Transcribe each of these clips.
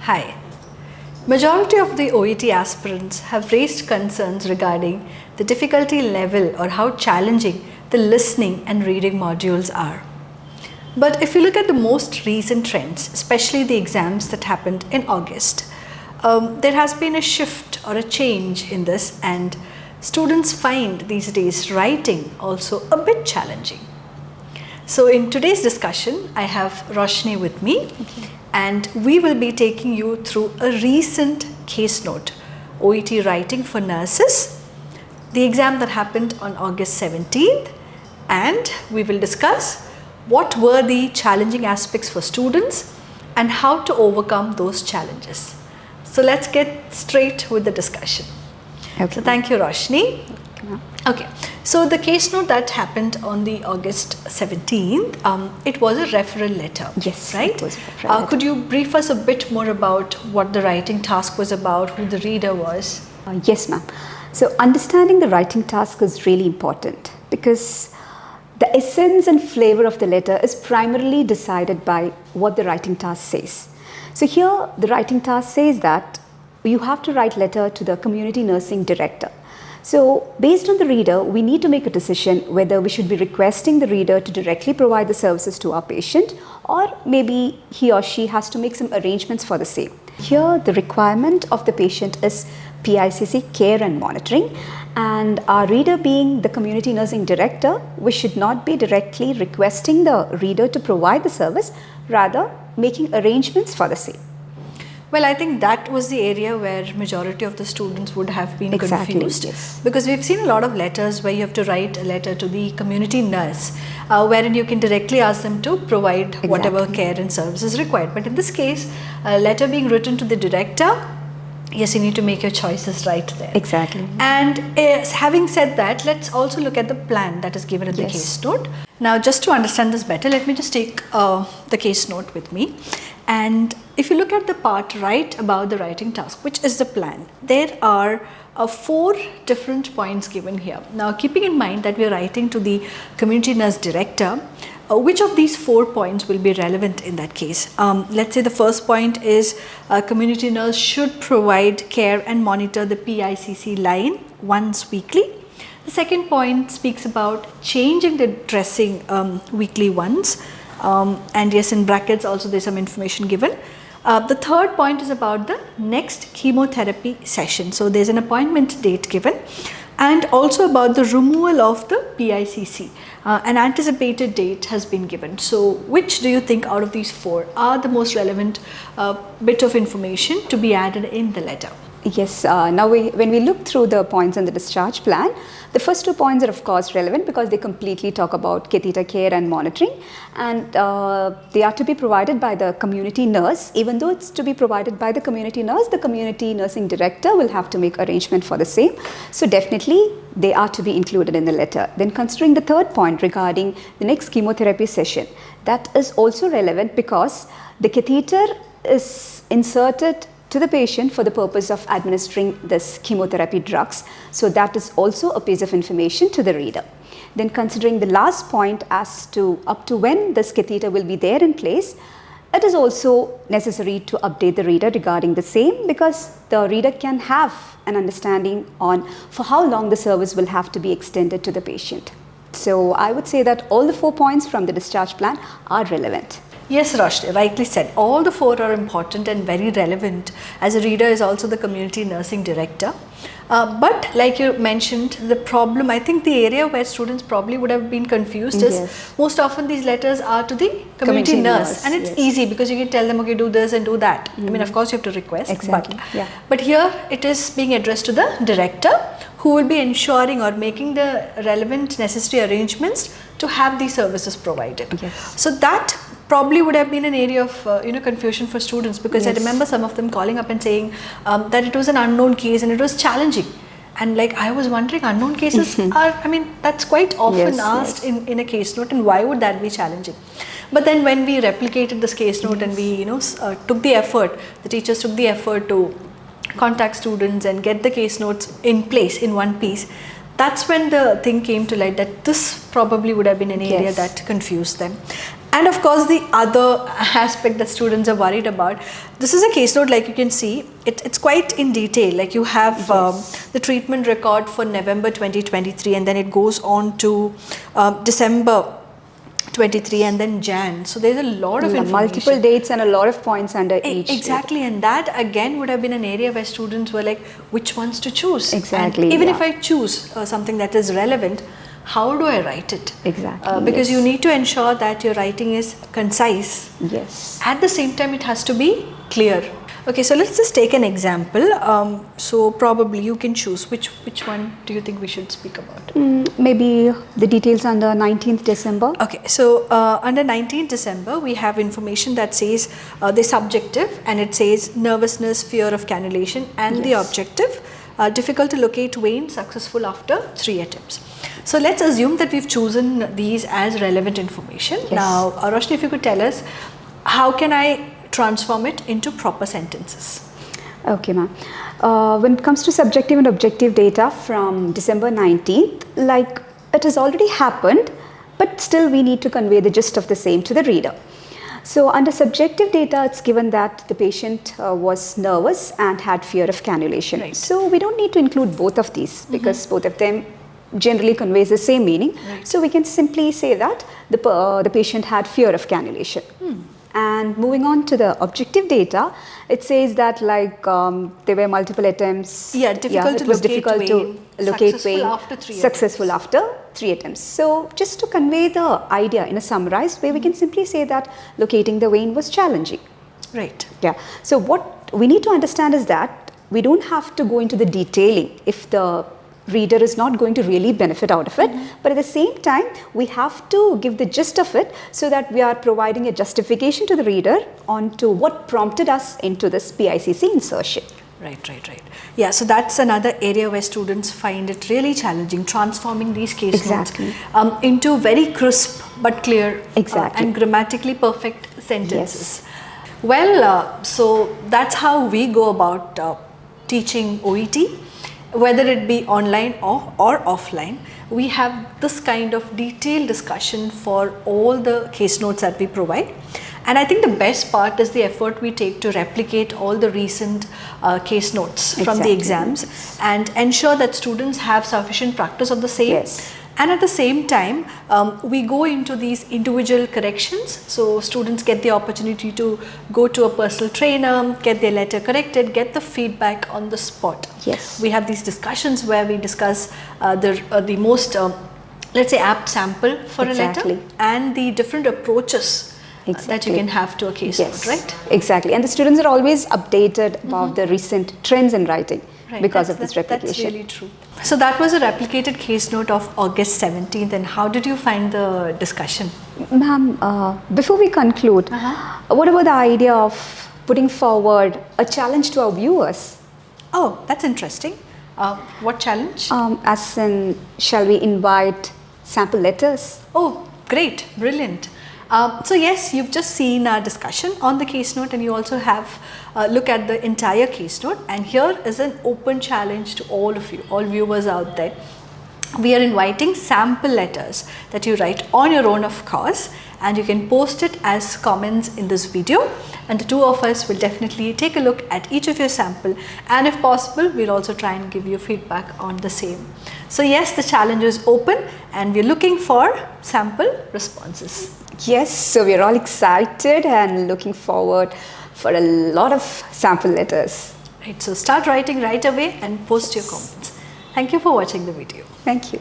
Hi. Majority of the OET aspirants have raised concerns regarding the difficulty level or how challenging the listening and reading modules are. But if you look at the most recent trends, especially the exams that happened in August, there has been a shift or a change in this, and students find these days writing also a bit challenging. So in today's discussion, I have Roshni with me, and we will be taking you through a recent case note, OET writing for nurses, the exam that happened on August 17th, and we will discuss what were the challenging aspects for students and how to overcome those challenges. So let's get straight with the discussion. Okay. So thank you, Roshni. Okay, so the case note that happened on the August 17th, it was a referral letter. Yes, right? it was a referral letter. Could you brief us a bit more about what the writing task was about, who the reader was? Yes, ma'am. So understanding the writing task is really important because the essence and flavor of the letter is primarily decided by what the writing task says. So here the writing task says that you have to write letter to the community nursing director. So based on the reader, we need to make a decision whether we should be requesting the reader to directly provide the services to our patient, or maybe he or she has to make some arrangements for the same. Here the requirement of the patient is PICC care and monitoring, and our reader being the community nursing director, we should not be directly requesting the reader to provide the service, rather making arrangements for the same. Well, I think that was the area where majority of the students would have been confused. Yes. Because we've seen a lot of letters where you have to write a letter to the community nurse, wherein you can directly ask them to provide whatever care and services required. But in this case, a letter being written to the director, yes, you need to make your choices right there. Exactly. And having said that, let's also look at the plan that is given in the case note. Now, just to understand this better, let me just take the case note with me. And if you look at the part right about the writing task, which is the plan, there are 4 different points given here. Now, keeping in mind that we are writing to the community nurse director, which of these 4 points will be relevant in that case? Let's say the first point is community nurse should provide care and monitor the PICC line once weekly. The second point speaks about changing the dressing weekly once. And yes, in brackets also there's some information given. The third point is about the next chemotherapy session. So there's an appointment date given, and also about the removal of the PICC. An anticipated date has been given. So which do you think out of these 4 are the most relevant bit of information to be added in the letter? Yes, now when we look through the points in the discharge plan, the first 2 points are of course relevant because they completely talk about catheter care and monitoring, and they are to be provided by the community nurse. Even though it's to be provided by the community nurse, the community nursing director will have to make arrangement for the same. So definitely they are to be included in the letter. Then considering the third point regarding the next chemotherapy session, that is also relevant because the catheter is inserted to the patient for the purpose of administering this chemotherapy drugs. So that is also a piece of information to the reader. Then considering the last point as to up to when this catheter will be there in place, it is also necessary to update the reader regarding the same, because the reader can have an understanding on for how long the service will have to be extended to the patient. So I would say that all the 4 points from the discharge plan are relevant. Yes, Roshni, rightly said. All the 4 are important and very relevant, as a reader is also the community nursing director. But like you mentioned, the problem, I think the area where students probably would have been confused is most often these letters are to the community nurse, and it's easy because you can tell them, okay, do this and do that. I mean, of course you have to request, but here it is being addressed to the director, who will be ensuring or making the relevant necessary arrangements to have these services provided. So that probably would have been an area of confusion for students, because I remember some of them calling up and saying that it was an unknown case and it was challenging. And like I was wondering, unknown cases are, I mean, that's quite often asked in a case note, and why would that be challenging? But then when we replicated this case note and we took the effort, the teachers took the effort to contact students and get the case notes in place in one piece, that's when the thing came to light that this probably would have been an area that confused them. And of course, the other aspect that students are worried about, this is a case note, like you can see, it's quite in detail. Like you have the treatment record for November 2023, and then it goes on to December 23 and then Jan. So there's a lot of information. Multiple dates and a lot of points under each. Exactly, and that again would have been an area where students were like, which ones to choose? Exactly. And even if I choose something that is relevant, how do I write it? Exactly. Because you need to ensure that your writing is concise. Yes. At the same time, it has to be clear. Okay, so let's just take an example. So probably you can choose which one do you think we should speak about? Maybe the details under 19th December. Okay, so under 19th December, we have information that says the subjective, and it says nervousness, fear of cannulation, and the objective, difficult to locate vein, successful after 3 attempts. So let's assume that we've chosen these as relevant information. Yes. Now, Roshni, if you could tell us, how can I transform it into proper sentences? Okay, ma'am. When it comes to subjective and objective data from December 19th, like it has already happened, but still we need to convey the gist of the same to the reader. So under subjective data, it's given that the patient was nervous and had fear of cannulation. Right. So we don't need to include both of these because both of them generally conveys the same meaning. Right. So we can simply say that the patient had fear of cannulation. And moving on to the objective data, it says that like there were multiple attempts. Yeah, difficult to locate vein. After 3 successful after 3 attempts. So just to convey the idea in a summarized way, we can simply say that locating the vein was challenging. Right. Yeah. So what we need to understand is that we don't have to go into the detailing if the reader is not going to really benefit out of it, but at the same time we have to give the gist of it so that we are providing a justification to the reader on to what prompted us into this PICC insertion. Right. Yeah, so that's another area where students find it really challenging, transforming these case notes into very crisp but clear and grammatically perfect sentences. Yes. Well, so that's how we go about teaching OET. Whether it be online or offline, we have this kind of detailed discussion for all the case notes that we provide. And I think the best part is the effort we take to replicate all the recent case notes from the exams and ensure that students have sufficient practice of the same. Yes. And at the same time, we go into these individual corrections. So students get the opportunity to go to a personal trainer, get their letter corrected, get the feedback on the spot. Yes. We have these discussions where we discuss the most, let's say, apt sample for a letter and the different approaches that you can have to a case note, right? Exactly. And the students are always updated about the recent trends in writing. Because of this replication. That's really true. So that was a replicated case note of August 17th, and how did you find the discussion? Ma'am, before we conclude, what about the idea of putting forward a challenge to our viewers? Oh, that's interesting. What challenge? As in, shall we invite sample letters? Oh, great, brilliant. So yes, you've just seen our discussion on the case note, and you also have look at the entire case note, and here is an open challenge to all of you, all viewers out there. We are inviting sample letters that you write on your own, of course, and you can post it as comments in this video, and the two of us will definitely take a look at each of your sample, and if possible we'll also try and give you feedback on the same. So yes, the challenge is open and we're looking for sample responses. Yes, so we're all excited and looking forward for a lot of sample letters. Right, so start writing right away and post your comments. Thank you for watching the video. Thank you.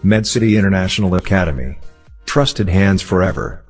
MedCity International Academy. Trusted hands forever.